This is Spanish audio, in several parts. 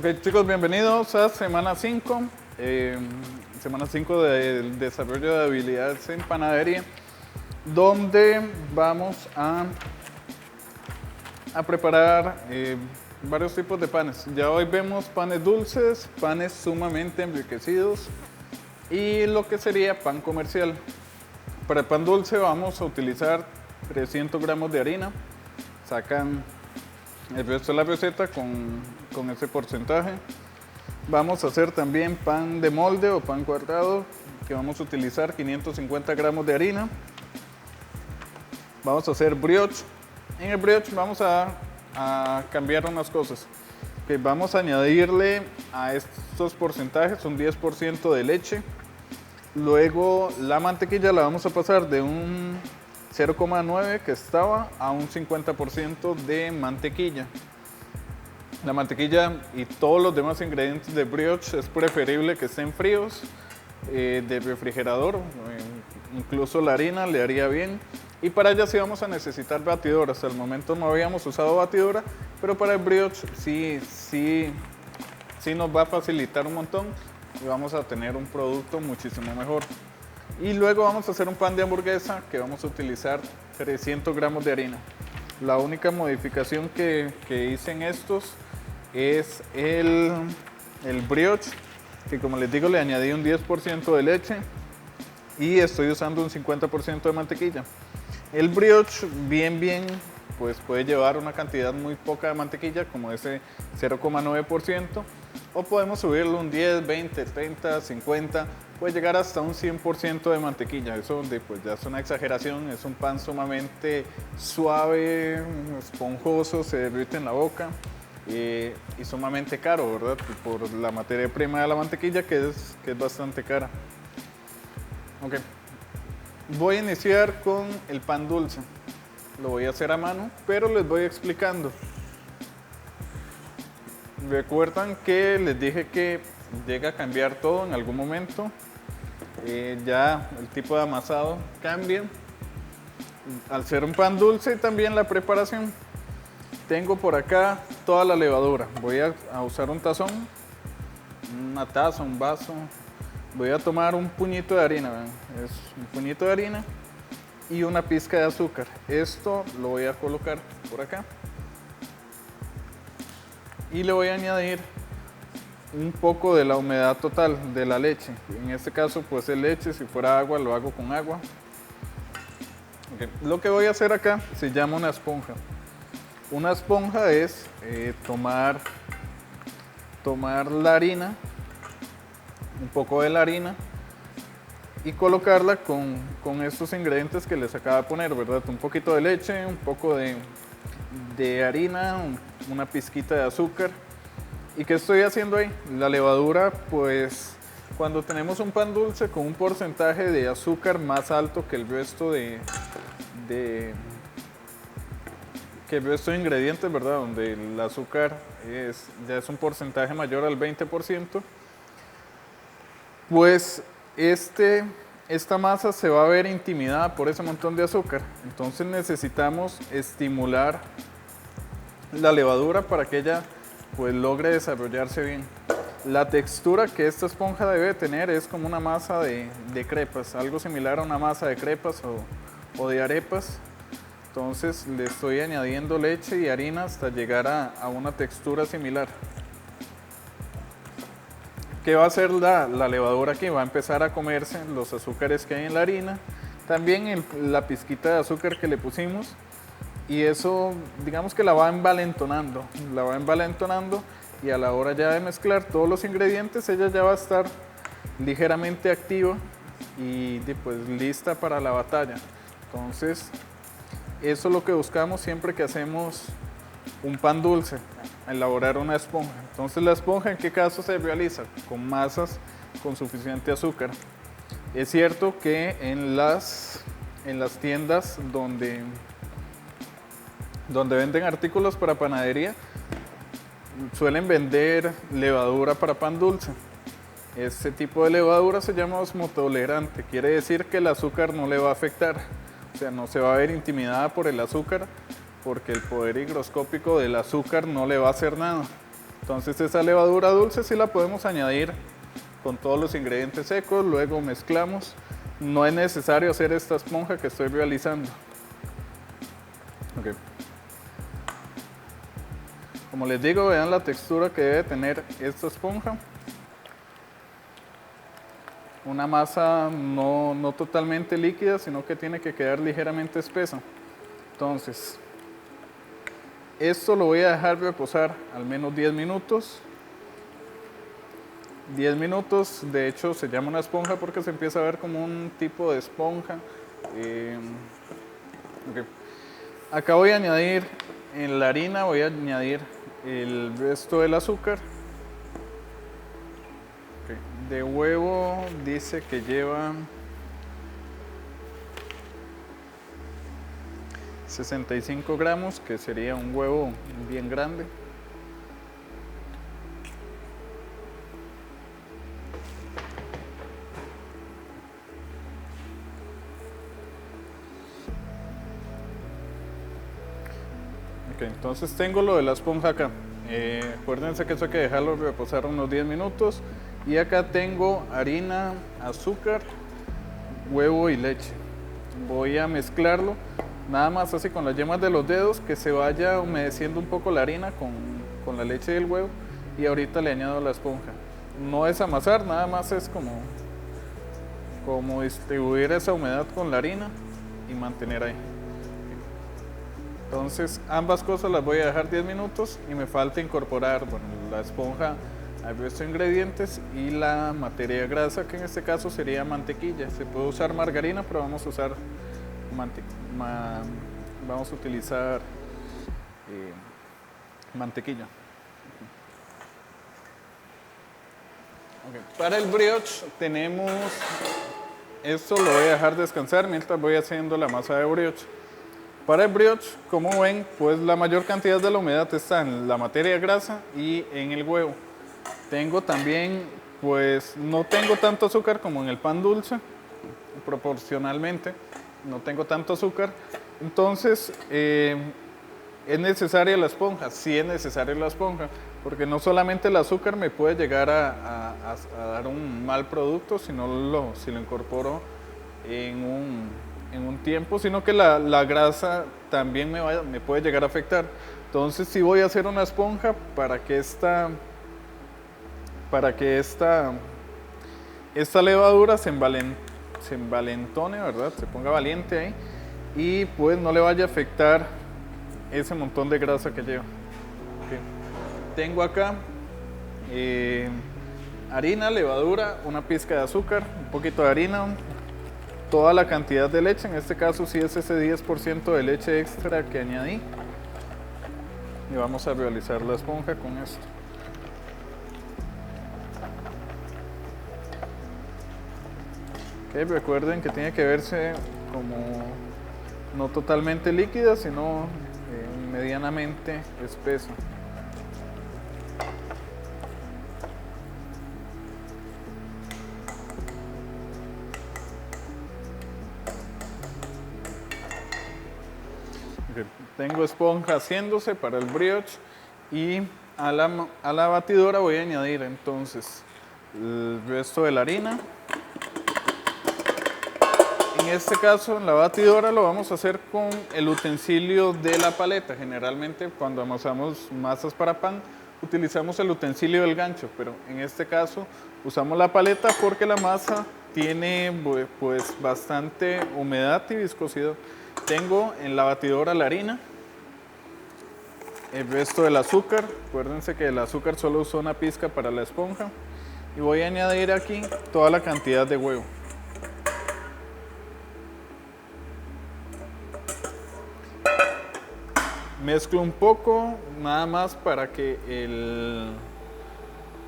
Ok, chicos, bienvenidos a semana 5. Semana 5 del desarrollo de habilidades en panadería, donde vamos a preparar varios tipos de panes. Ya hoy vemos panes dulces, panes sumamente enriquecidos y lo que sería pan comercial. Para el pan dulce vamos a utilizar 300 gramos de harina. Sacan el resto de la receta con ese porcentaje. Vamos a hacer también pan de molde o pan cuadrado, que vamos a utilizar 550 gramos de harina. Vamos a hacer brioche. En el brioche vamos a cambiar unas cosas. Que vamos a añadirle a estos porcentajes un 10% de leche. Luego la mantequilla la vamos a pasar de un 0,9 que estaba a un 50% de mantequilla. La mantequilla y todos los demás ingredientes de brioche es preferible que estén fríos, de refrigerador, incluso la harina le haría bien. Y para ella sí vamos a necesitar batidora. Hasta el momento no habíamos usado batidora, pero para el brioche sí nos va a facilitar un montón y vamos a tener un producto muchísimo mejor. Y luego vamos a hacer un pan de hamburguesa que vamos a utilizar 300 gramos de harina. La única modificación que hice en estos es el brioche, que como les digo le añadí un 10% de leche y estoy usando un 50% de mantequilla. El brioche bien pues puede llevar una cantidad muy poca de mantequilla, como ese 0,9%, o podemos subirlo un 10, 20, 30, 50, puede llegar hasta un 100% de mantequilla. Eso pues ya es una exageración. Es un pan sumamente suave, esponjoso, se derrite en la boca y sumamente caro, ¿verdad? Por la materia prima de la mantequilla, que es bastante cara. Ok, voy a iniciar con el pan dulce. Lo voy a hacer a mano, pero les voy explicando. Recuerdan que les dije que llega a cambiar todo en algún momento. Ya el tipo de amasado cambia. Al ser un pan dulce y también la preparación. Tengo por acá toda la levadura. Voy a usar un tazón, una taza, un vaso. Voy a tomar un puñito de harina, ¿ven? Es un puñito de harina y una pizca de azúcar. Esto lo voy a colocar por acá. Y le voy a añadir un poco de la humedad total de la leche. En este caso pues es leche, si fuera agua lo hago con agua. Okay. Lo que voy a hacer acá se llama una esponja. Una esponja es tomar la harina, un poco de la harina, y colocarla con estos ingredientes que les acabo de poner, ¿verdad? Un poquito de leche, un poco de harina, una pizquita de azúcar. ¿Y qué estoy haciendo ahí? La levadura, pues cuando tenemos un pan dulce con un porcentaje de azúcar más alto que el resto de ingredientes, ¿verdad? Donde el azúcar ya es un porcentaje mayor al 20%, pues esta masa se va a ver intimidada por ese montón de azúcar. Entonces necesitamos estimular la levadura para que ella pues logre desarrollarse bien. La textura que esta esponja debe tener es como una masa de crepas, algo similar a una masa de crepas o de arepas. Entonces le estoy añadiendo leche y harina hasta llegar a una textura similar. ¿Qué va a hacer la levadura aquí? Va a empezar a comerse los azúcares que hay en la harina, también la pizquita de azúcar que le pusimos, y eso digamos que la va envalentonando y a la hora ya de mezclar todos los ingredientes ella ya va a estar ligeramente activa y pues lista para la batalla. Entonces eso es lo que buscamos siempre que hacemos un pan dulce, elaborar una esponja. Entonces la esponja, ¿en qué caso se realiza? Con masas con suficiente azúcar. Es cierto que en las tiendas donde venden artículos para panadería suelen vender levadura para pan dulce. Este tipo de levadura se llama osmotolerante, quiere decir que el azúcar no le va a afectar, o sea, no se va a ver intimidada por el azúcar, porque el poder higroscópico del azúcar no le va a hacer nada. Entonces esa levadura dulce sí la podemos añadir con todos los ingredientes secos, luego mezclamos. No es necesario hacer esta esponja que estoy realizando. Okay. Como les digo, vean la textura que debe tener esta esponja. Una masa no totalmente líquida, sino que tiene que quedar ligeramente espesa. Entonces, esto lo voy a dejar reposar al menos 10 minutos. 10 minutos, de hecho se llama una esponja porque se empieza a ver como un tipo de esponja. Okay. Acá voy a añadir en la harina, voy a añadir el resto del azúcar. Okay. De huevo dice que lleva 65 gramos, que sería un huevo bien grande. Okay, entonces tengo lo de la esponja acá. Acuérdense que eso hay que dejarlo reposar unos 10 minutos. Y acá tengo harina, azúcar, huevo y leche. Voy a mezclarlo, nada más así con las yemas de los dedos, que se vaya humedeciendo un poco la harina con la leche y el huevo. Y ahorita le añado la esponja. No es amasar, nada más es como distribuir esa humedad con la harina y mantener ahí. Entonces ambas cosas las voy a dejar 10 minutos y me falta incorporar, bueno, la esponja al resto de ingredientes y la materia grasa, que en este caso sería mantequilla. Se puede usar margarina, pero vamos a usar vamos a utilizar mantequilla. Okay. Para el brioche tenemos, esto lo voy a dejar descansar mientras voy haciendo la masa de brioche. Para el brioche, como ven, pues la mayor cantidad de la humedad está en la materia grasa y en el huevo. Tengo también, pues no tengo tanto azúcar como en el pan dulce, proporcionalmente, no tengo tanto azúcar. Entonces, ¿es necesaria la esponja? Sí es necesaria la esponja, porque no solamente el azúcar me puede llegar a dar un mal producto si lo incorporo en un tiempo, sino que la grasa también me puede llegar a afectar. Entonces sí voy a hacer una esponja para que esta levadura se envalentone, ¿verdad? Se ponga valiente ahí y pues no le vaya a afectar ese montón de grasa que lleva. Okay. Tengo acá harina, levadura, una pizca de azúcar, un poquito de harina, toda la cantidad de leche, en este caso sí es ese 10% de leche extra que añadí. Y vamos a realizar la esponja con esto. Okay, recuerden que tiene que verse como no totalmente líquida, sino medianamente espesa. Tengo esponja haciéndose para el brioche y a la batidora voy a añadir entonces el resto de la harina. En este caso en la batidora lo vamos a hacer con el utensilio de la paleta. Generalmente cuando amasamos masas para pan utilizamos el utensilio del gancho, pero en este caso usamos la paleta porque la masa tiene pues bastante humedad y viscosidad. Tengo en la batidora la harina, el resto del azúcar. Acuérdense que el azúcar solo uso una pizca para la esponja. Y voy a añadir aquí toda la cantidad de huevo. Mezclo un poco, nada más para que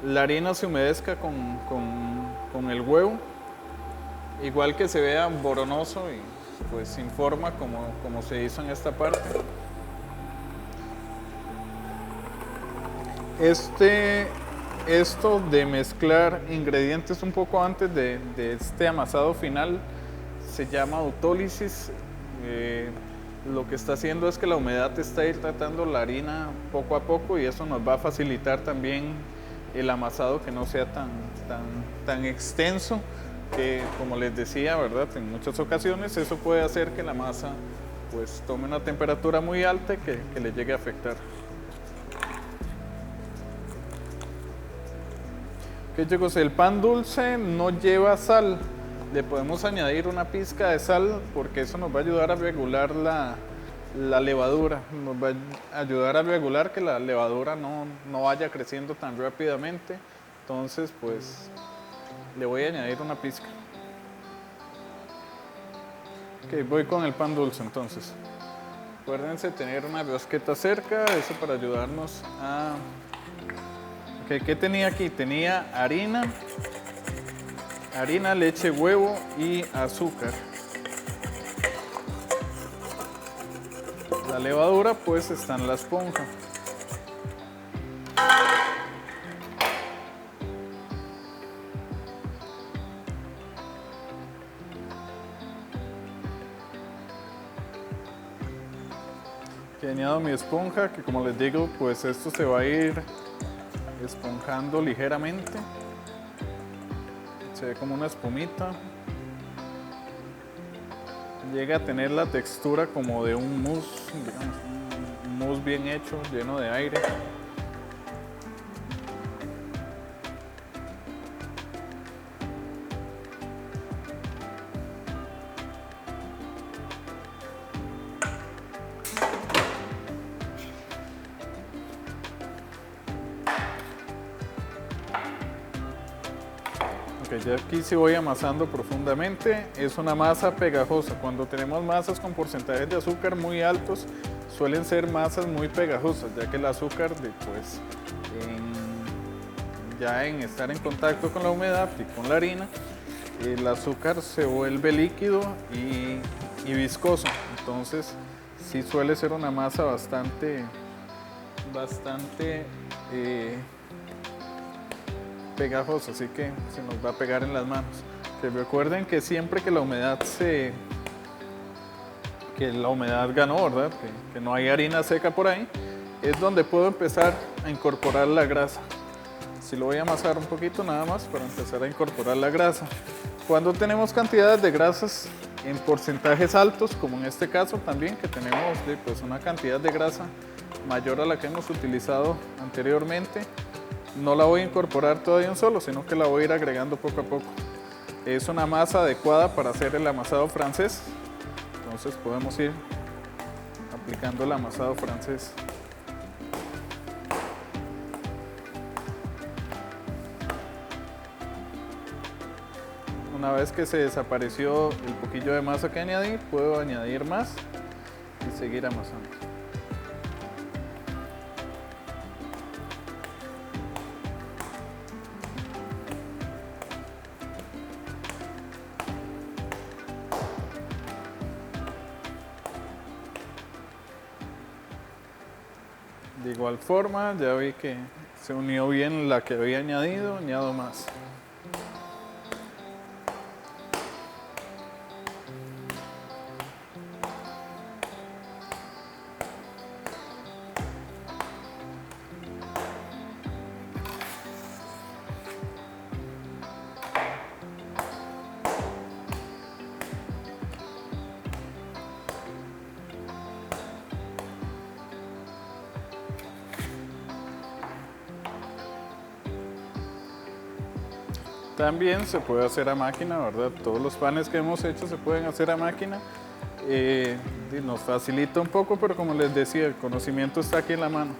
la harina se humedezca con el huevo. Igual que se vea boronoso y pues sin forma como se hizo en esta parte. Esto de mezclar ingredientes un poco antes de este amasado final se llama autólisis. lo que está haciendo es que la humedad está hidratando la harina poco a poco y eso nos va a facilitar también el amasado, que no sea tan extenso, que como les decía, ¿verdad? En muchas ocasiones eso puede hacer que la masa pues tome una temperatura muy alta y que le llegue a afectar. Ok, chicos, el pan dulce no lleva sal. Le podemos añadir una pizca de sal porque eso nos va a ayudar a regular la levadura. Nos va a ayudar a regular que la levadura no vaya creciendo tan rápidamente. Entonces, pues, le voy a añadir una pizca. Ok, voy con el pan dulce entonces. Acuérdense tener una rosqueta cerca, eso para ayudarnos a... Ok, ¿qué tenía aquí? Tenía harina, leche, huevo y azúcar. La levadura pues está en la esponja. Aquí añado mi esponja, que como les digo, pues esto se va a ir esponjando ligeramente. Se ve como una espumita. Llega a tener la textura como de un mousse, digamos, un mousse bien hecho, lleno de aire. Ok, ya aquí sí voy amasando profundamente. Es una masa pegajosa. Cuando tenemos masas con porcentajes de azúcar muy altos, suelen ser masas muy pegajosas, ya que el azúcar, pues, ya en estar en contacto con la humedad y con la harina, el azúcar se vuelve líquido y viscoso. Entonces, sí suele ser una masa bastante pegajosa, así que se nos va a pegar en las manos. Que recuerden que siempre que la humedad ganó, ¿verdad? Que no hay harina seca por ahí, es donde puedo empezar a incorporar la grasa. Si lo voy a amasar un poquito nada más para empezar a incorporar la grasa. Cuando tenemos cantidades de grasas en porcentajes altos, como en este caso también, que tenemos pues, una cantidad de grasa mayor a la que hemos utilizado anteriormente, no la voy a incorporar todo de un solo, sino que la voy a ir agregando poco a poco. Es una masa adecuada para hacer el amasado francés, entonces podemos ir aplicando el amasado francés. Una vez que se desapareció el poquillo de masa que añadí, puedo añadir más y seguir amasando. De igual forma, ya vi que se unió bien la que había añadido, añado más. También se puede hacer a máquina, ¿verdad? Todos los panes que hemos hecho se pueden hacer a máquina. Nos facilita un poco, pero como les decía, el conocimiento está aquí en la mano.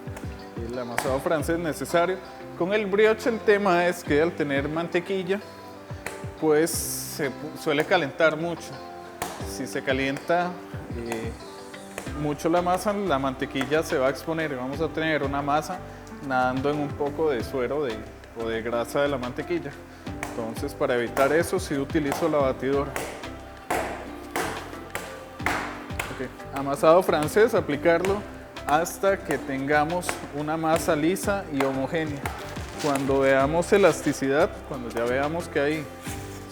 El amasado francés necesario. Con el brioche el tema es que al tener mantequilla, pues se suele calentar mucho. Si se calienta mucho la masa, la mantequilla se va a exponer y vamos a tener una masa nadando en un poco de suero o de grasa de la mantequilla. Entonces, para evitar eso, sí utilizo la batidora. Okay. Amasado francés, aplicarlo hasta que tengamos una masa lisa y homogénea. Cuando veamos elasticidad, cuando ya veamos que hay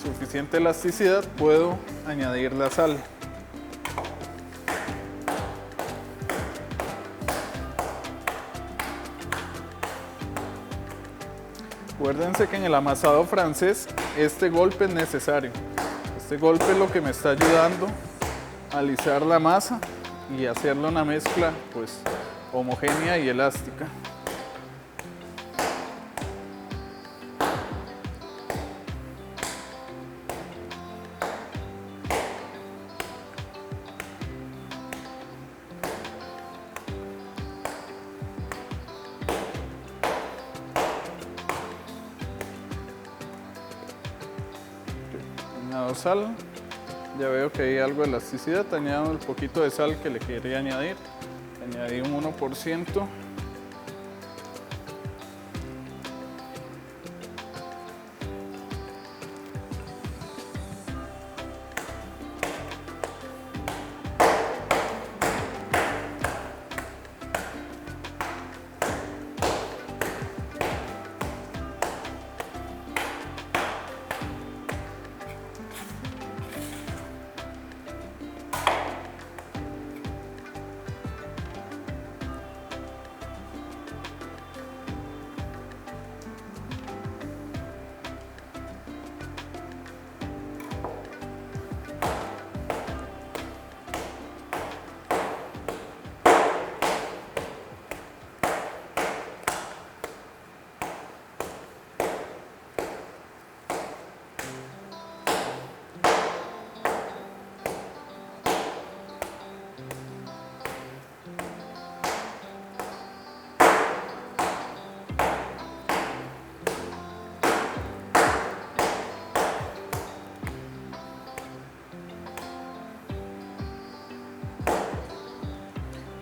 suficiente elasticidad, puedo añadir la sal. Acuérdense que en el amasado francés este golpe es necesario. Este golpe es lo que me está ayudando a alisar la masa y hacerle una mezcla pues homogénea y elástica. Añado sal, ya veo que hay algo de elasticidad, añado el poquito de sal que le quería añadir, añadí un 1%.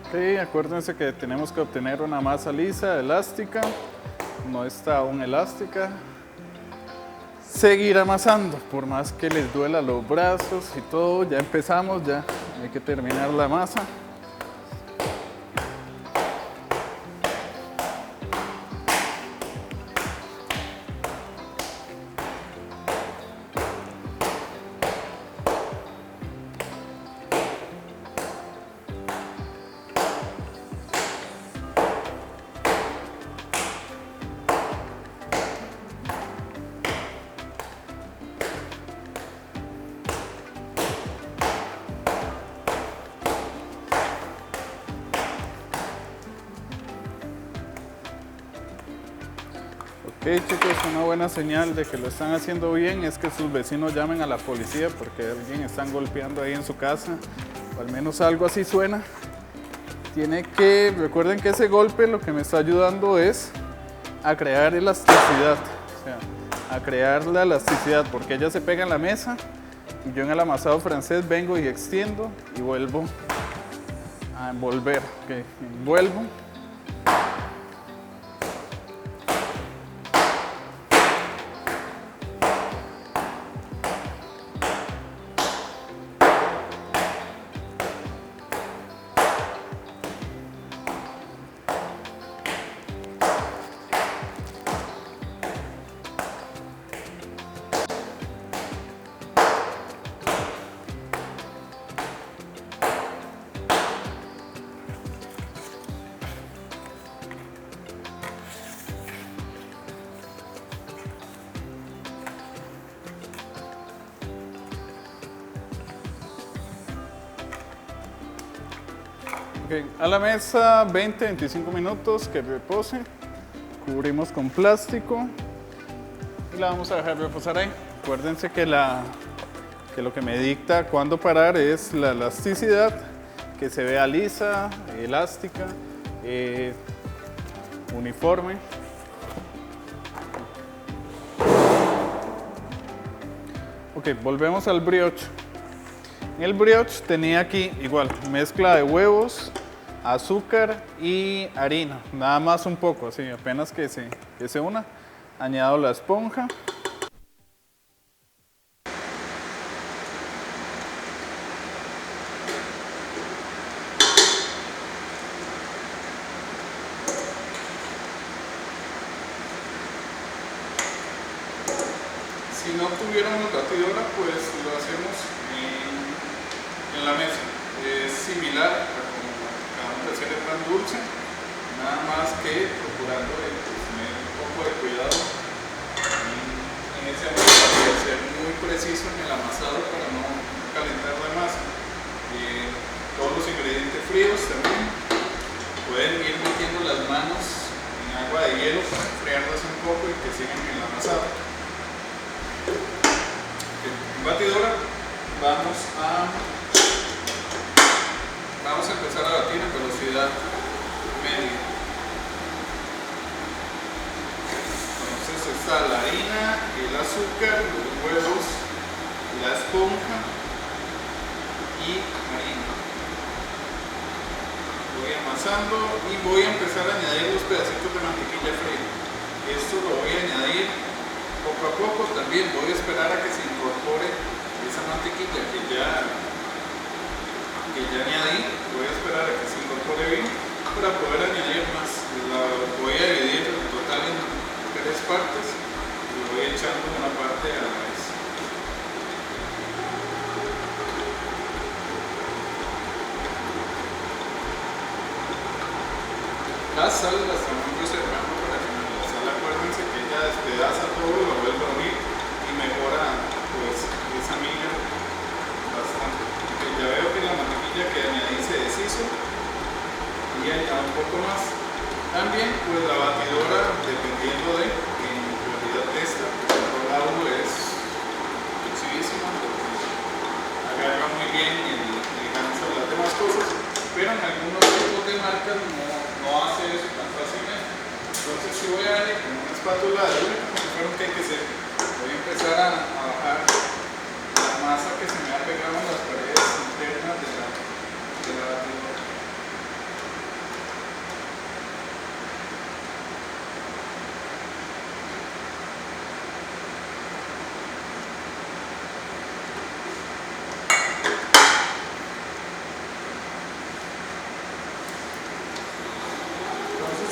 Ok, acuérdense que tenemos que obtener una masa lisa, elástica, no está aún elástica. Seguir amasando, por más que les duela los brazos y todo, ya empezamos, ya hay que terminar la masa. Ok chicos, una buena señal de que lo están haciendo bien es que sus vecinos llamen a la policía porque alguien están golpeando ahí en su casa, o al menos algo así suena. Recuerden que ese golpe lo que me está ayudando es a crear elasticidad, o sea, a crear la elasticidad porque ella se pega en la mesa y yo en el amasado francés vengo y extiendo y vuelvo a envolver, ok, envuelvo. Okay, a la mesa 20-25 minutos que repose, cubrimos con plástico y la vamos a dejar reposar ahí. Acuérdense que lo que me dicta cuándo parar es la elasticidad, que se vea lisa, elástica, uniforme. Ok, volvemos al brioche. En el brioche tenía aquí igual mezcla de huevos, azúcar y harina, nada más un poco, así apenas que se una. Añado la esponja. Si no tuviéramos batidora, pues lo hacemos en la mesa. Es similar a como acabamos de hacer el pan dulce, nada más que procurando tener un poco de cuidado ese momento hay que ser muy preciso en el amasado para no calentar la masa. Todos los ingredientes fríos también pueden ir metiendo las manos en agua de hielo para enfriarlas un poco y que sigan en el amasado. En batidora vamos a empezar a batir en velocidad media. Entonces está la harina, el azúcar, los huevos, la esponja y harina. Voy amasando y voy a empezar a añadir los pedacitos de mantequilla fría. Esto lo voy a añadir poco a poco. También voy a esperar a que se incorpore esa mantequilla que ya añadí. Voy a esperar a que se incorpore bien para poder añadir más. La voy a dividir en total en 3 partes y voy echando una parte a la vez. La sal la estamos reservando para que la sal, acuérdense que ella despedaza todo, lo vuelve a unir y mejora pues esa miga bastante. Okay, ya veo que la mantequilla que añadí se deshizo y añado un poco más. También pues la batidora, dependiendo de en realidad esta, pues cada uno es flexibilísima, agarra muy bien el gancho de las demás cosas, pero en algunos tipos de marcas no hace eso tan fácilmente. Entonces si voy a darle con una espátula de hule, como si fuera un queque seco, voy a empezar a bajar la masa que se me ha pegado en las paredes internas de la batidora.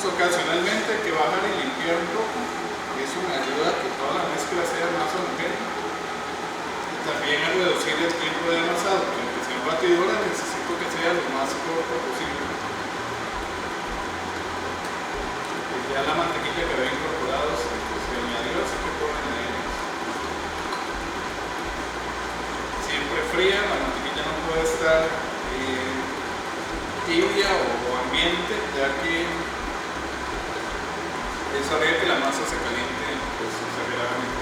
Ocasionalmente hay que bajar y limpiar un poco, eso me ayuda a que toda la mezcla sea más homogénea y también a reducir el tiempo de amasado, porque aunque sea en batidora necesito que sea lo más corto posible. Y ya la mantequilla que había incorporado se añadió, así que puedo añadir más. Siempre fría, la mantequilla no puede estar tibia o ambiente, ya que eso haría que la masa se caliente pues, exageradamente.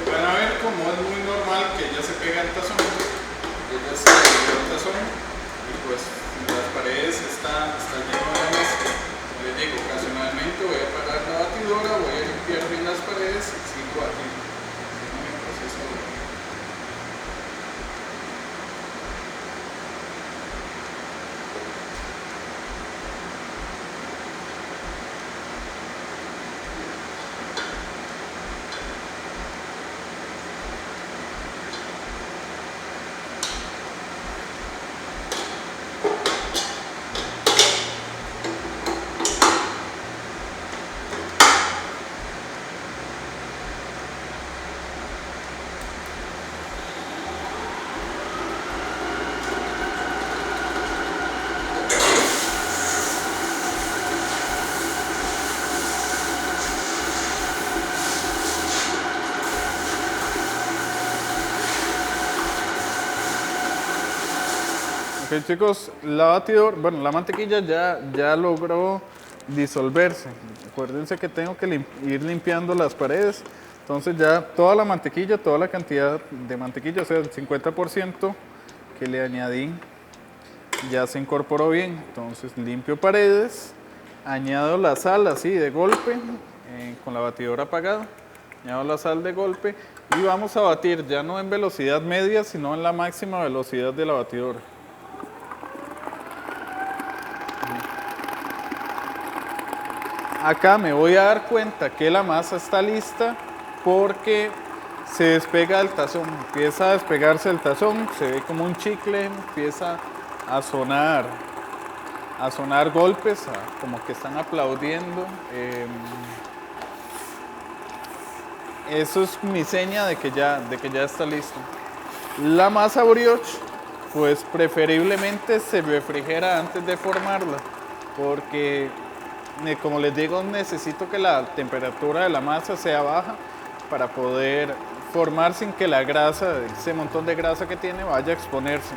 Van a ver como es muy normal que ella se pega al tazón. Ella se pega al tazón y pues las paredes está lleno de mezcla. Como les digo, ocasionalmente voy a parar la batidora, voy a limpiar bien las paredes y sigo batiendo. Ok chicos, la mantequilla ya logró disolverse. Acuérdense que tengo que ir limpiando las paredes. Entonces ya toda la mantequilla, toda la cantidad de mantequilla, o sea el 50% que le añadí, ya se incorporó bien. Entonces limpio paredes, añado la sal así de golpe, con la batidora apagada. Añado la sal de golpe y vamos a batir ya no en velocidad media, sino en la máxima velocidad de la batidora. Acá me voy a dar cuenta que la masa está lista porque se despega del tazón, empieza a despegarse del tazón, se ve como un chicle, empieza a sonar golpes, como que están aplaudiendo. Eso es mi seña de que ya está listo. La masa brioche pues preferiblemente se refrigera antes de formarla, porque como les digo, necesito que la temperatura de la masa sea baja para poder formar sin que la grasa, ese montón de grasa que tiene, vaya a exponerse.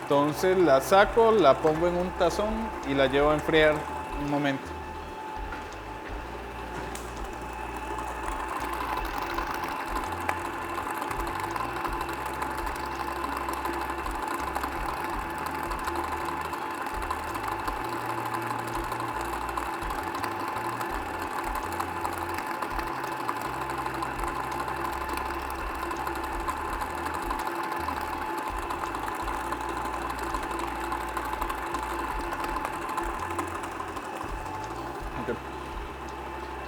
Entonces la saco, la pongo en un tazón y la llevo a enfriar un momento.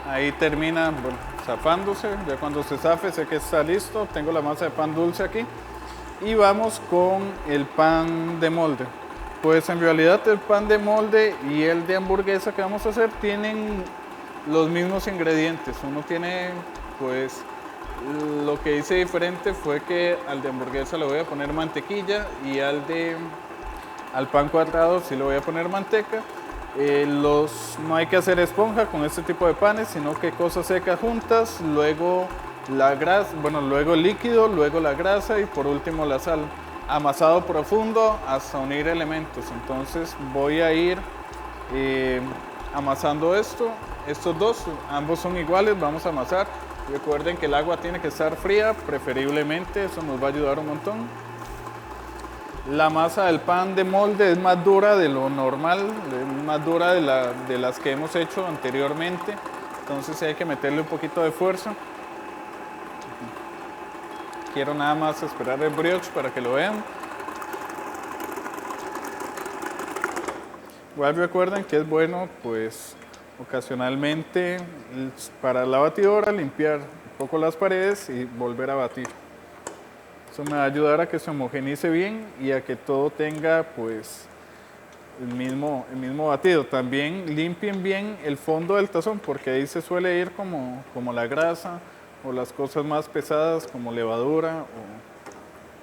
Ahí termina, bueno, zafándose. Ya cuando se zafe sé que está listo. Tengo la masa de pan dulce aquí. Y vamos con el pan de molde. Pues en realidad el pan de molde y el de hamburguesa que vamos a hacer tienen los mismos ingredientes. Uno tiene, pues, lo que hice diferente fue que al de hamburguesa le voy a poner mantequilla y al pan cuadrado sí le voy a poner manteca. No hay que hacer esponja con este tipo de panes, sino que cosas secas juntas, luego la grasa, bueno, luego el líquido, luego la grasa y por último la sal. Amasado profundo hasta unir elementos. Entonces voy a ir amasando estos dos, ambos son iguales, vamos a amasar. Recuerden que el agua tiene que estar fría, preferiblemente, eso nos va a ayudar un montón. La masa del pan de molde es más dura de lo normal, es más dura de las que hemos hecho anteriormente, entonces hay que meterle un poquito de fuerza. Quiero nada más esperar el brioche para que lo vean. Igual recuerden que es bueno, pues, ocasionalmente para la batidora limpiar un poco las paredes y volver a batir. Eso me va a ayudar a que se homogenice bien y a que todo tenga, pues, el mismo batido. También limpien bien el fondo del tazón porque ahí se suele ir como la grasa o las cosas más pesadas como levadura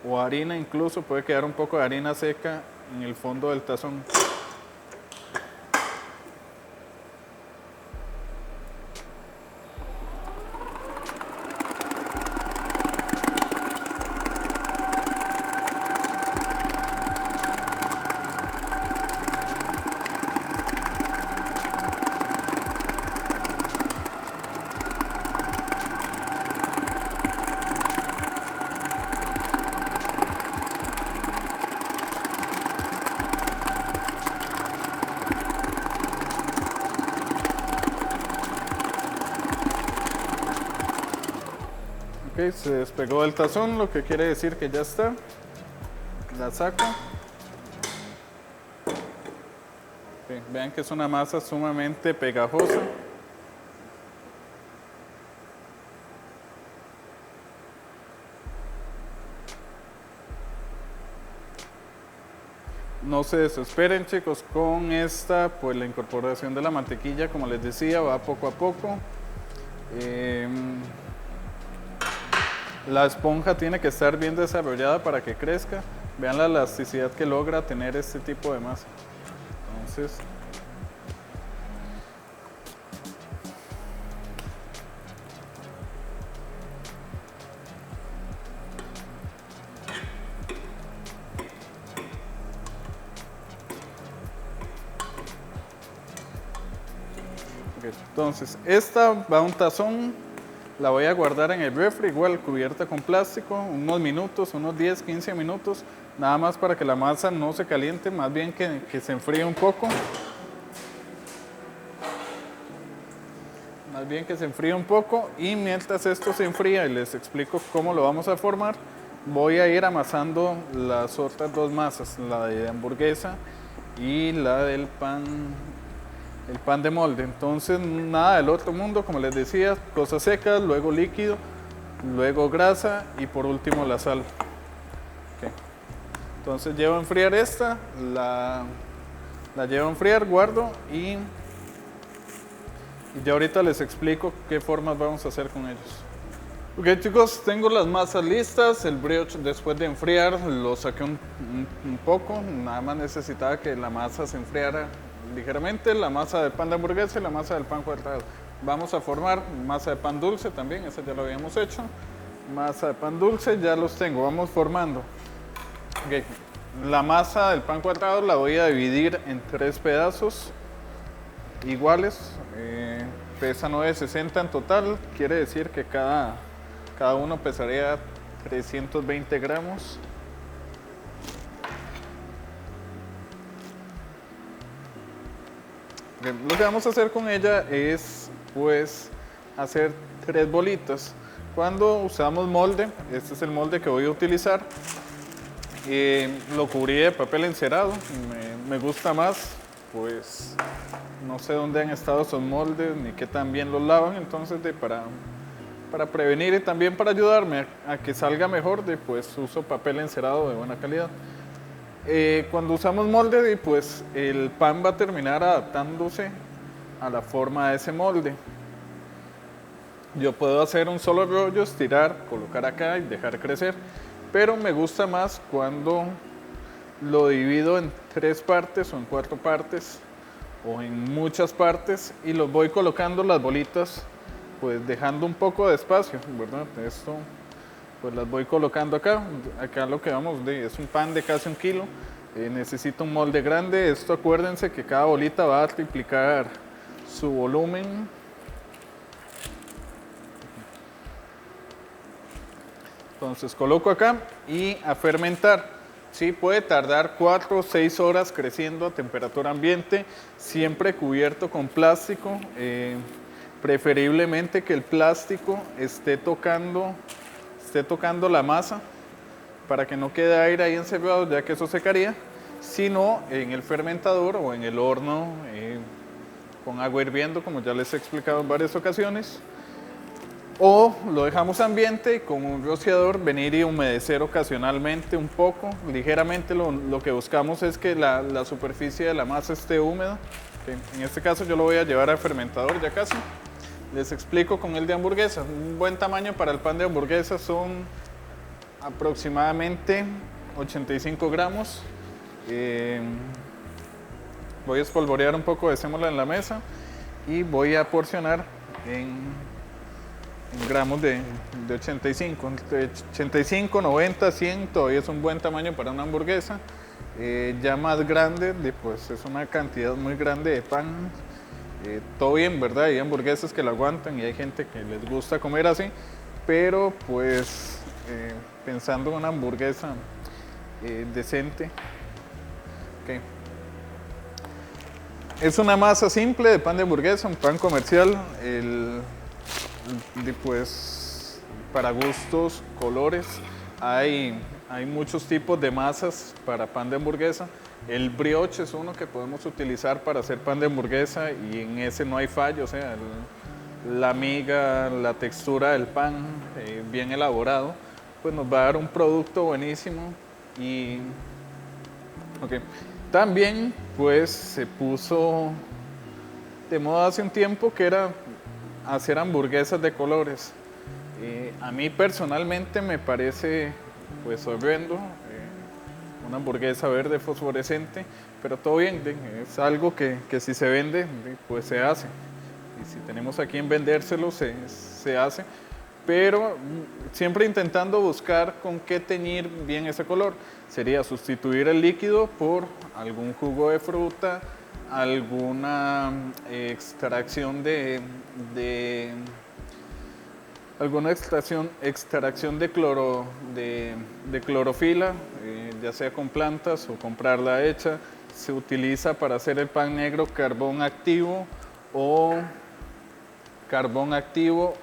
o harina, incluso puede quedar un poco de harina seca en el fondo del tazón. Ok, se despegó del tazón, lo que quiere decir que ya está. La saco. Okay, vean que es una masa sumamente pegajosa. No se desesperen, chicos, con esta, pues la incorporación de la mantequilla, como les decía, va poco a poco. La esponja tiene que estar bien desarrollada para que crezca. Vean la elasticidad que logra tener este tipo de masa. Entonces, esta va a un tazón, la voy a guardar en el refri, igual cubierta con plástico, unos minutos, unos 10, 15 minutos, nada más para que la masa no se caliente, más bien que se enfríe un poco. Más bien que se enfríe un poco y mientras esto se enfría y les explico cómo lo vamos a formar, voy a ir amasando las otras dos masas, la de hamburguesa y la del pan. El pan de molde. Entonces nada del otro mundo, como les decía, cosas secas, luego líquido, luego grasa y por último la sal. Okay. Entonces llevo a enfriar esta, la llevo a enfriar, guardo y ya ahorita les explico qué formas vamos a hacer con ellos. Ok chicos, tengo las masas listas, el brioche después de enfriar lo saqué un poco, nada más necesitaba que la masa se enfriara ligeramente, la masa del pan de hamburguesa y la masa del pan cuadrado. Vamos a formar masa de pan dulce también, esa ya lo habíamos hecho. Masa de pan dulce, ya los tengo, vamos formando. Okay. La masa del pan cuadrado la voy a dividir en 3 pedazos iguales, pesa 960 en total, quiere decir que cada uno pesaría 320 gramos. Okay. Lo que vamos a hacer con ella es pues hacer 3 bolitas. Cuando usamos molde, este es el molde que voy a utilizar, lo cubrí de papel encerado, me gusta más, pues no sé dónde han estado esos moldes ni qué tan bien los lavan, entonces para prevenir y también para ayudarme a que salga mejor, pues uso papel encerado de buena calidad. Cuando usamos molde, pues el pan va a terminar adaptándose a la forma de ese molde. Yo puedo hacer un solo rollo, estirar, colocar acá y dejar crecer, pero me gusta más cuando lo divido en 3 partes o en 4 partes o en muchas partes y los voy colocando las bolitas, pues dejando un poco de espacio, ¿verdad? Esto pues las voy colocando acá. Acá lo que vamos de es un pan de casi 1 kilo, necesito un molde grande. Esto acuérdense que cada bolita va a triplicar su volumen. Entonces coloco acá y a fermentar. Sí, puede tardar 4 o 6 horas creciendo a temperatura ambiente, siempre cubierto con plástico. Preferiblemente que el plástico esté tocando la masa para que no quede aire ahí encerrado, ya que eso secaría, sino en el fermentador o en el horno con agua hirviendo, como ya les he explicado en varias ocasiones. O lo dejamos ambiente y con un rociador venir y humedecer ocasionalmente un poco, ligeramente. Lo que buscamos es que la superficie de la masa esté húmeda. En este caso yo lo voy a llevar al fermentador ya casi. Les explico con el de hamburguesa. Un buen tamaño para el pan de hamburguesa son aproximadamente 85 gramos. Voy a espolvorear un poco de sémola en la mesa y voy a porcionar en gramos de 85, entre 85, 90, 100, todavía es un buen tamaño para una hamburguesa. Ya más grande, pues es una cantidad muy grande de pan. Todo bien, ¿verdad? Hay hamburguesas que la aguantan y hay gente que les gusta comer así, pero pues pensando en una hamburguesa decente. Okay. Es una masa simple de pan de hamburguesa, un pan comercial. Pues para gustos, colores, hay muchos tipos de masas para pan de hamburguesa. El brioche es uno que podemos utilizar para hacer pan de hamburguesa y en ese no hay fallo, o sea, la miga, la textura del pan bien elaborado, pues nos va a dar un producto buenísimo. Y okay. También pues se puso de moda hace un tiempo que era hacer hamburguesas de colores. A mí personalmente me parece pues horrendo una hamburguesa verde fosforescente, pero todo bien, es algo que si se vende pues se hace, y si tenemos a quien vendérselo se hace, pero siempre intentando buscar con qué teñir bien ese color. Sería sustituir el líquido por algún jugo de fruta, alguna extracción de clorofila, ya sea con plantas o comprarla hecha. Se utiliza para hacer el pan negro carbón activo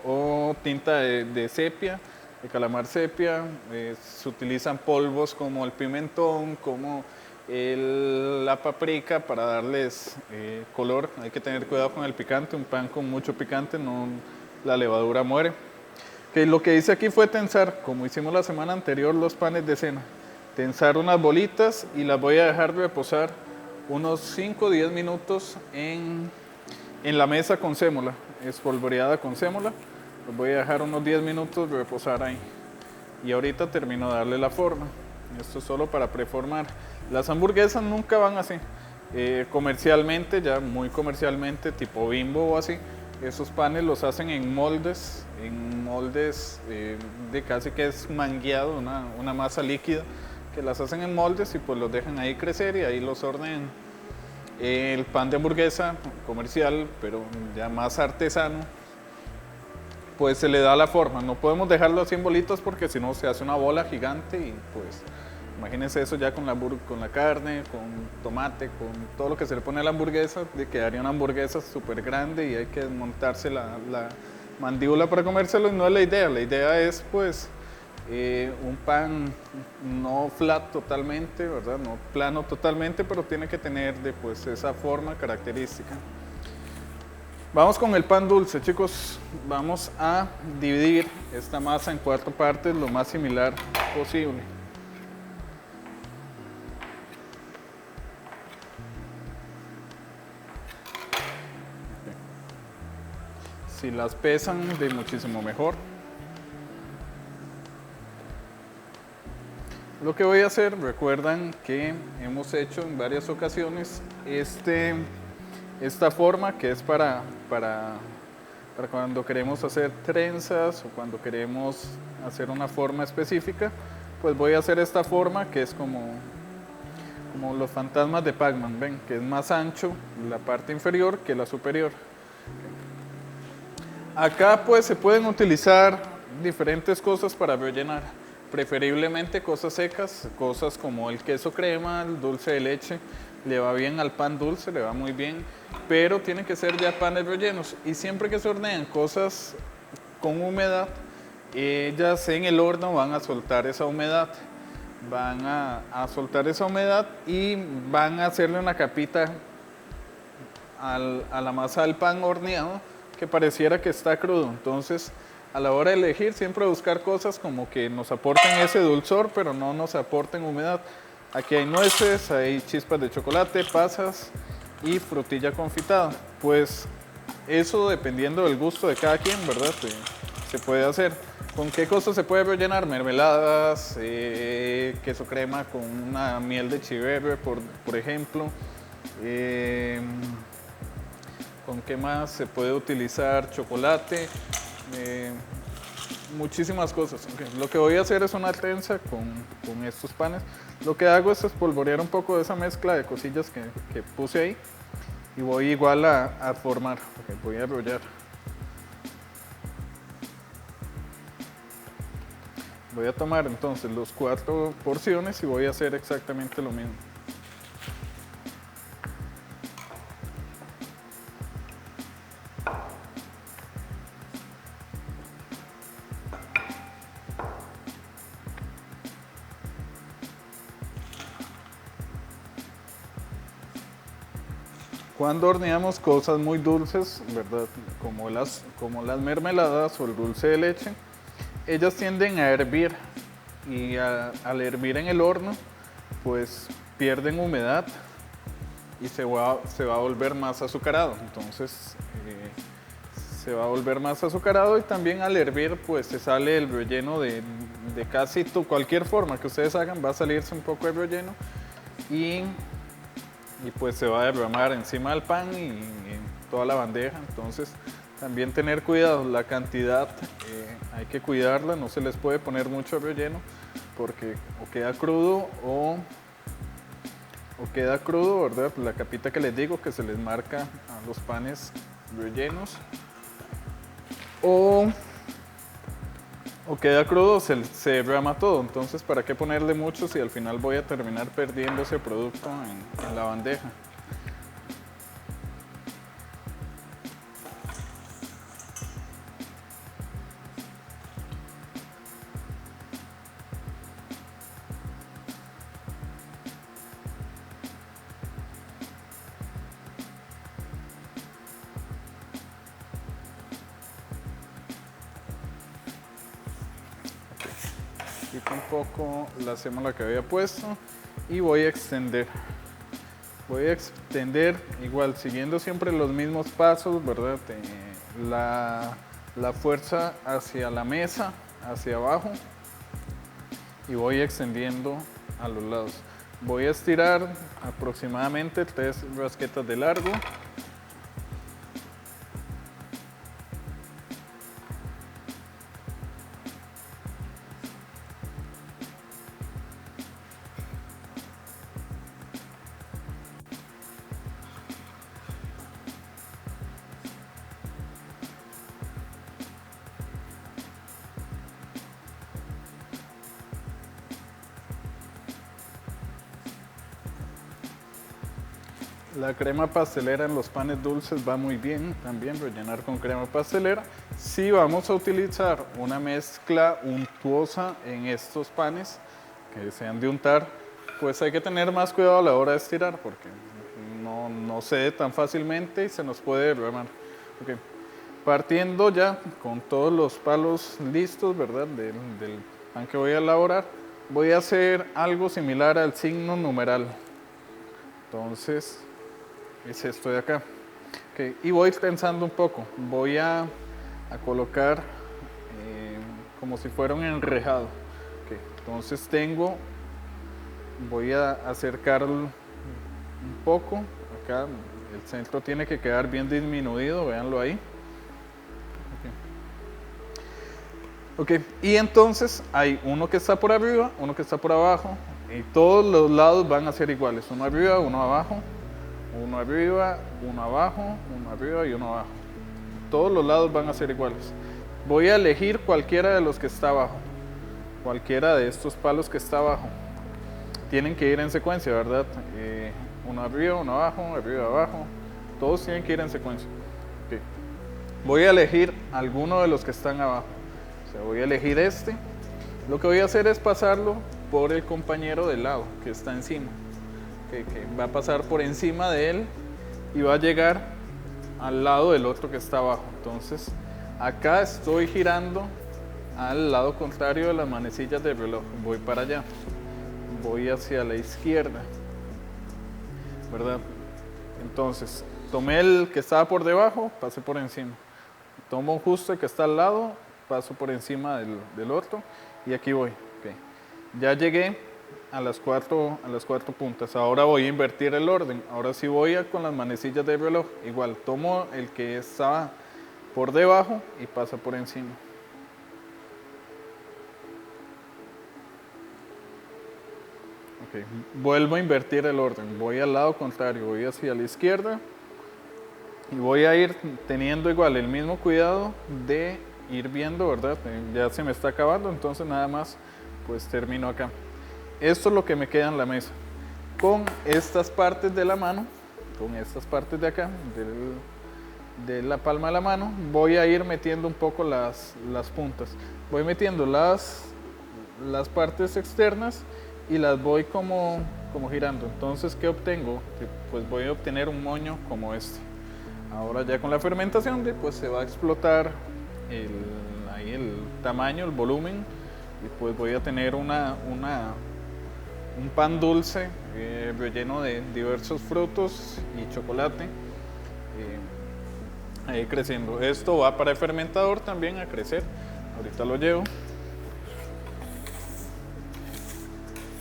o tinta de sepia, de calamar sepia. Se utilizan polvos como el pimentón, como la paprika para darles color. Hay que tener cuidado con el picante, un pan con mucho picante, la levadura muere. Okay, lo que hice aquí fue tensar, como hicimos la semana anterior los panes de cena. Tensar unas bolitas y las voy a dejar reposar unos 5 o 10 minutos en la mesa con sémola, espolvoreada con sémola. Los voy a dejar unos 10 minutos reposar ahí. Y ahorita termino de darle la forma. Esto es solo para preformar. Las hamburguesas nunca van así. Comercialmente, ya muy comercialmente, tipo Bimbo o así, esos panes los hacen en moldes de casi que es mangueado, una masa líquida, que las hacen en moldes y pues los dejan ahí crecer y ahí los hornean. El pan de hamburguesa comercial, pero ya más artesano, pues se le da la forma. No podemos dejarlo así en bolitas porque si no se hace una bola gigante y pues imagínense eso ya con la carne, con tomate, con todo lo que se le pone a la hamburguesa, de quedaría una hamburguesa súper grande y hay que desmontarse la mandíbula para comérselo y no es la idea. La idea es pues un pan no flat totalmente, ¿verdad? No plano totalmente, pero tiene que tener pues esa forma característica. Vamos con el pan dulce, chicos. Vamos a dividir esta masa en 4 partes lo más similar posible. Si las pesan, de muchísimo mejor. Lo que voy a hacer, recuerdan que hemos hecho en varias ocasiones esta forma que es para cuando queremos hacer trenzas o cuando queremos hacer una forma específica, pues voy a hacer esta forma que es como los fantasmas de Pac-Man, ven, que es más ancho la parte inferior que la superior. Acá pues se pueden utilizar diferentes cosas para rellenar, preferiblemente cosas secas, cosas como el queso crema, el dulce de leche, le va bien al pan dulce, le va muy bien, pero tienen que ser ya panes rellenos y siempre que se hornean cosas con humedad, ellas en el horno van a soltar esa humedad, y van a hacerle una capita a la masa del pan horneado que pareciera que está crudo. Entonces, a la hora de elegir, siempre buscar cosas como que nos aporten ese dulzor, pero no nos aporten humedad. Aquí hay nueces, hay chispas de chocolate, pasas y frutilla confitada. Pues eso dependiendo del gusto de cada quien, ¿verdad? Se puede hacer. ¿Con qué cosas se puede rellenar? Mermeladas, queso crema con una miel de chiverre, por ejemplo. ¿Con qué más se puede utilizar? Chocolate, muchísimas cosas. Okay. Lo que voy a hacer es una trenza con estos panes. Lo que hago es espolvorear un poco de esa mezcla de cosillas que puse ahí y voy igual a formar. Okay, voy a enrollar. Voy a tomar entonces los 4 porciones y voy a hacer exactamente lo mismo. Cuando horneamos cosas muy dulces, ¿verdad? Como las mermeladas o el dulce de leche, ellas tienden a hervir y al hervir en el horno, pues pierden humedad y se va a volver más azucarado. Entonces, se va a volver más azucarado y también al hervir, pues se sale el relleno de casi cualquier forma que ustedes hagan, va a salirse un poco de relleno y pues se va a derramar encima del pan y en toda la bandeja. Entonces también tener cuidado, la cantidad hay que cuidarla, no se les puede poner mucho relleno porque o queda crudo ¿verdad? La capita que les digo que se les marca a los panes rellenos o queda crudo, se derrama todo. Entonces, ¿para qué ponerle mucho si al final voy a terminar perdiendo ese producto en la bandeja? Quito un poco la sémola que había puesto y voy a extender. Voy a extender igual, siguiendo siempre los mismos pasos, ¿verdad? la fuerza hacia la mesa, hacia abajo, y voy extendiendo a los lados. Voy a estirar aproximadamente 3 rasquetas de largo. La crema pastelera en los panes dulces va muy bien también, rellenar con crema pastelera. Si vamos a utilizar una mezcla untuosa en estos panes que sean de untar, pues hay que tener más cuidado a la hora de estirar porque no cede tan fácilmente y se nos puede derramar. Okay. Partiendo ya con todos los palos listos, ¿verdad? Del pan que voy a elaborar, voy a hacer algo similar al signo numeral. Entonces, es esto de acá. Okay. Y voy tensando un poco. Voy a colocar como si fuera un enrejado. Okay. Entonces voy a acercar un poco. Acá el centro tiene que quedar bien disminuido, véanlo ahí. Okay. Y entonces hay uno que está por arriba, uno que está por abajo, y todos los lados van a ser iguales. Uno arriba, uno abajo. Uno arriba, uno abajo, uno arriba y uno abajo. Todos los lados van a ser iguales. Voy a elegir cualquiera de los que está abajo. Cualquiera de estos palos que está abajo. Tienen que ir en secuencia, ¿verdad? Uno arriba, uno abajo, arriba, abajo. Todos tienen que ir en secuencia. Okay. Voy a elegir alguno de los que están abajo. O sea, voy a elegir este. Lo que voy a hacer es pasarlo por el compañero del lado que está encima. Que va a pasar por encima de él y va a llegar al lado del otro que está abajo. Entonces, acá estoy girando al lado contrario de las manecillas del reloj. Voy para allá. Voy hacia la izquierda, ¿verdad? Entonces, tomé el que estaba por debajo, pasé por encima. Tomo justo el que está al lado, paso por encima del otro y aquí voy. Okay. Ya llegué a las cuatro puntas. Ahora voy a invertir el orden. Ahora sí voy con las manecillas del reloj. Igual, tomo el que estaba por debajo y pasa por encima. Okay. Vuelvo a invertir el orden. Voy al lado contrario, voy hacia la izquierda y voy a ir teniendo igual el mismo cuidado de ir viendo, ¿verdad? Ya se me está acabando, entonces nada más pues termino acá. Esto es lo que me queda en la mesa. Con estas partes de la mano, con estas partes de acá, de la palma de la mano, voy a ir metiendo un poco las puntas. Voy metiendo las partes externas y las voy como girando. Entonces, ¿qué obtengo? Pues voy a obtener un moño como este. Ahora ya con la fermentación, pues se va a explotar ahí el tamaño, el volumen, y pues voy a tener un pan dulce relleno de diversos frutos y chocolate ahí creciendo. Esto va para el fermentador también a crecer. Ahorita lo llevo.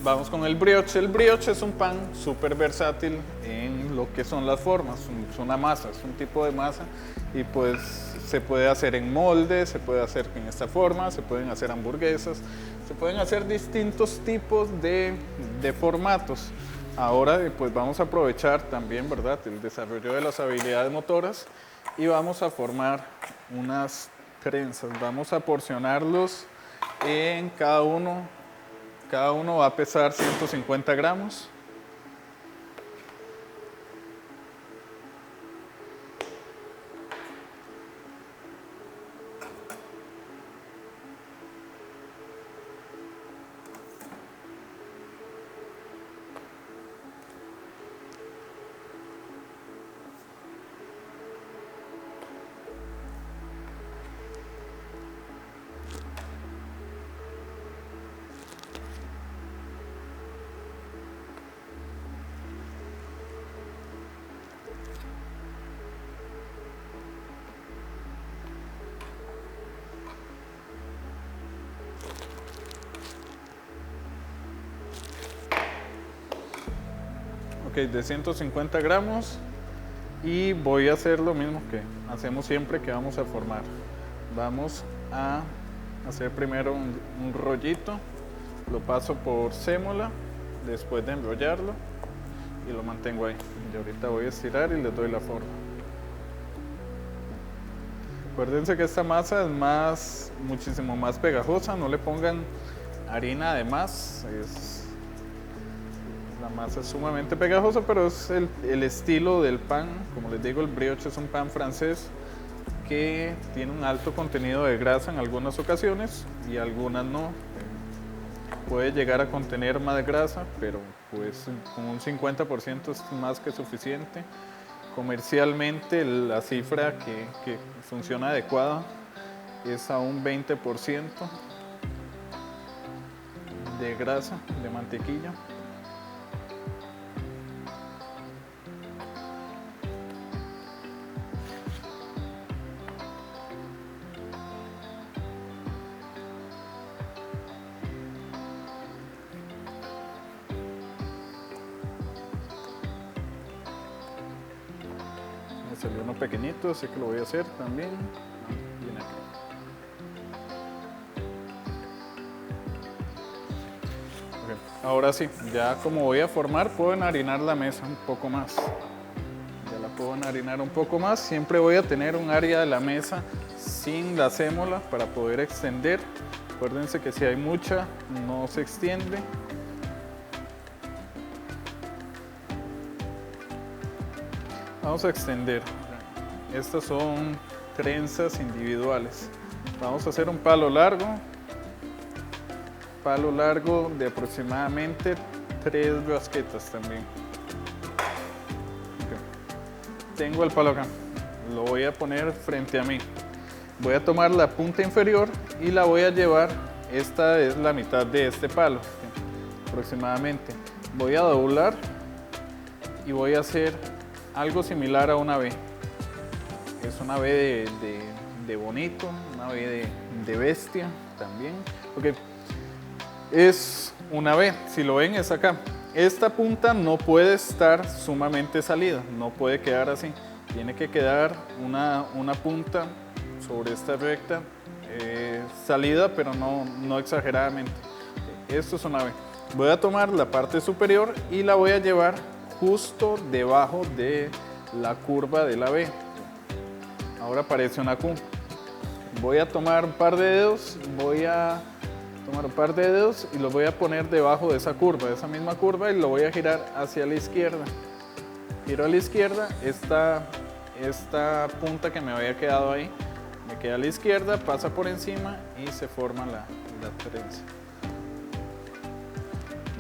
Vamos con el brioche. El brioche es un pan súper versátil en lo que son las formas. Es una masa, es un tipo de masa y pues se puede hacer en molde, se puede hacer en esta forma, se pueden hacer hamburguesas, se pueden hacer distintos tipos de formatos. Ahora pues vamos a aprovechar también, ¿verdad?, el desarrollo de las habilidades motoras y vamos a formar unas trenzas. Vamos a porcionarlos en cada uno va a pesar 150 gramos. de 150 gramos. Y voy a hacer lo mismo que hacemos siempre que vamos a formar. Vamos a hacer primero un rollito, lo paso por sémola después de enrollarlo y lo mantengo ahí. Y ahorita voy a estirar y les doy la forma. Acuérdense que esta masa es muchísimo más pegajosa, no le pongan harina de más. La masa es sumamente pegajosa, pero es el estilo del pan. Como les digo, el brioche es un pan francés que tiene un alto contenido de grasa en algunas ocasiones y algunas no. Puede llegar a contener más grasa, pero pues con un 50% es más que suficiente. Comercialmente la cifra que funciona adecuada es a un 20% de grasa, de mantequilla. Me salió uno pequeñito, así que lo voy a hacer también. Bien aquí. Okay. Ahora sí, ya como voy a formar, puedo enharinar la mesa un poco más. Ya la puedo enharinar un poco más. Siempre voy a tener un área de la mesa sin la sémola para poder extender. Acuérdense que si hay mucha, no se extiende. Vamos a extender. Estas son trenzas individuales. Vamos a hacer un palo largo de aproximadamente 3 rasquetas también. Okay. Tengo el palo acá, lo voy a poner frente a mí. Voy a tomar la punta inferior y la voy a llevar, esta es la mitad de este palo, okay, aproximadamente. Voy a doblar y voy a hacer algo similar a una V. Es una V de bonito, una V de bestia también. Okay. Es una V, si lo ven es acá. Esta punta no puede estar sumamente salida, no puede quedar así. Tiene que quedar una punta sobre esta recta salida, pero no exageradamente. Esto es una V. Voy a tomar la parte superior y la voy a llevar justo debajo de la curva de la V. Ahora parece una Q. Voy a tomar un par de dedos, y los voy a poner debajo de esa curva, de esa misma curva, y lo voy a girar hacia la izquierda. Giro a la izquierda, esta punta que me había quedado ahí, me queda a la izquierda, pasa por encima y se forma la trenza.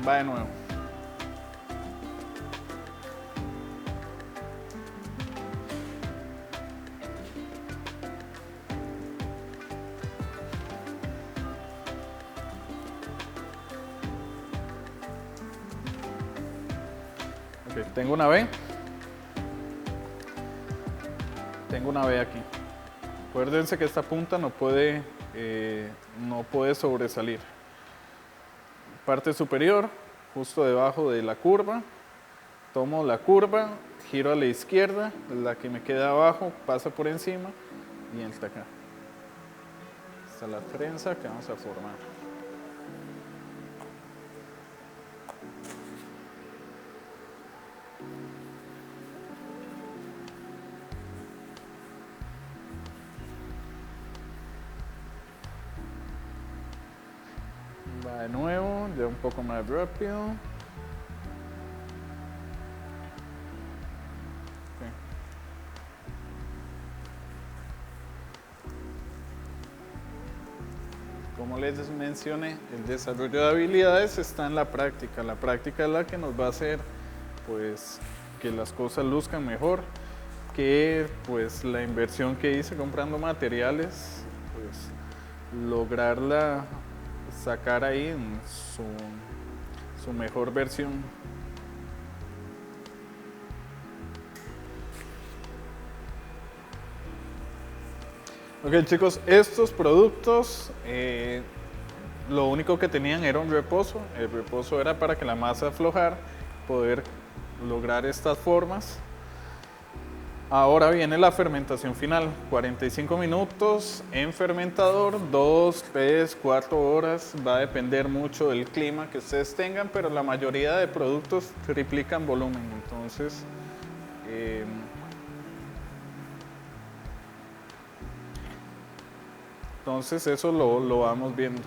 Va de nuevo. Okay, tengo una V aquí. Acuérdense que esta punta no puede sobresalir. Parte superior, justo debajo de la curva. Tomo la curva, giro a la izquierda, la que me queda abajo pasa por encima y hasta acá. Esta es la trenza que vamos a formar. Va de nuevo, ya un poco más rápido. Okay. Como les mencioné, el desarrollo de habilidades está en la práctica. La práctica es la que nos va a hacer pues, que las cosas luzcan mejor, que pues, la inversión que hice comprando materiales, pues, lograrla sacar ahí en su mejor versión. Ok chicos, estos productos lo único que tenían era un reposo. El reposo era para que la masa aflojara, poder lograr estas formas. Ahora viene la fermentación final, 45 minutos en fermentador, 2, 3, 4 horas, va a depender mucho del clima que ustedes tengan, pero la mayoría de productos triplican volumen, entonces eso lo vamos viendo.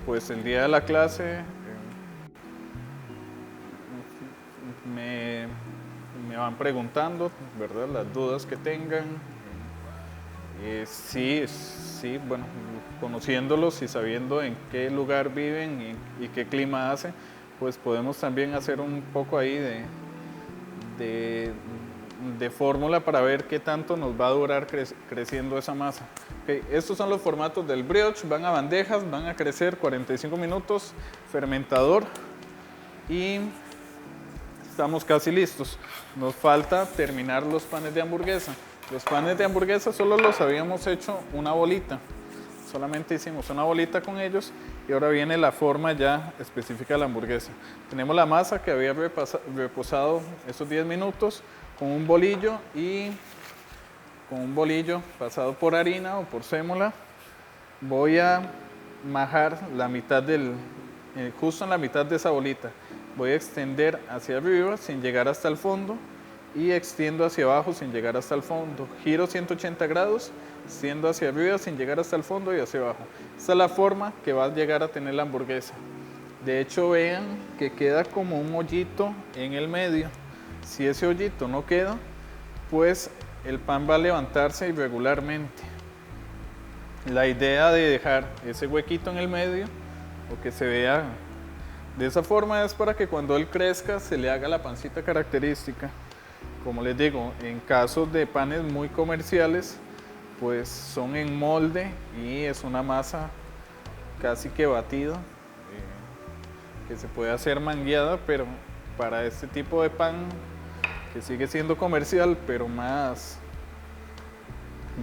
Pues el día de la clase me van preguntando, ¿verdad? Las dudas que tengan. Sí, bueno, conociéndolos y sabiendo en qué lugar viven y qué clima hace, pues podemos también hacer un poco ahí de fórmula para ver qué tanto nos va a durar creciendo esa masa. Okay, estos son los formatos del brioche, van a bandejas, van a crecer 45 minutos, fermentador y estamos casi listos. Nos falta terminar los panes de hamburguesa. Los panes de hamburguesa solo los habíamos hecho una bolita. Solamente hicimos una bolita con ellos y ahora viene la forma ya específica de la hamburguesa. Tenemos la masa que había reposado esos 10 minutos con un bolillo pasado por harina o por sémola. Voy a majar la mitad justo en la mitad de esa bolita. Voy a extender hacia arriba sin llegar hasta el fondo y extiendo hacia abajo sin llegar hasta el fondo. Giro 180 grados, extiendo hacia arriba sin llegar hasta el fondo y hacia abajo. Esta es la forma que va a llegar a tener la hamburguesa. De hecho, vean que queda como un hoyito en el medio. Si ese hoyito no queda, pues el pan va a levantarse irregularmente. La idea de dejar ese huequito en el medio o que se vea de esa forma es para que cuando él crezca se le haga la pancita característica. Como les digo, en casos de panes muy comerciales, pues son en molde y es una masa casi que batida, que se puede hacer mangueada, pero para este tipo de pan que sigue siendo comercial, pero más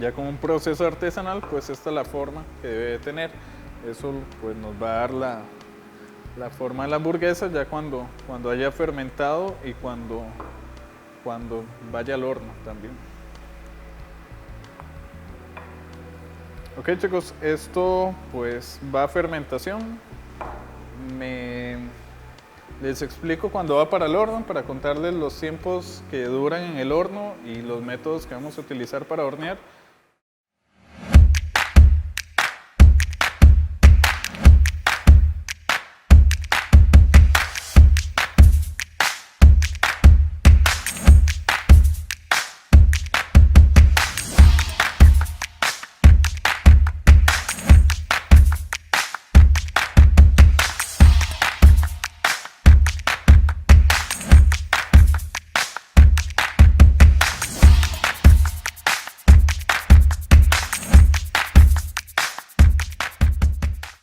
ya con un proceso artesanal, pues esta es la forma que debe de tener. Eso pues nos va a dar la forma de la hamburguesa ya cuando haya fermentado y cuando vaya al horno también. Ok chicos, esto pues va a fermentación. Les explico cuando va para el horno para contarles los tiempos que duran en el horno y los métodos que vamos a utilizar para hornear.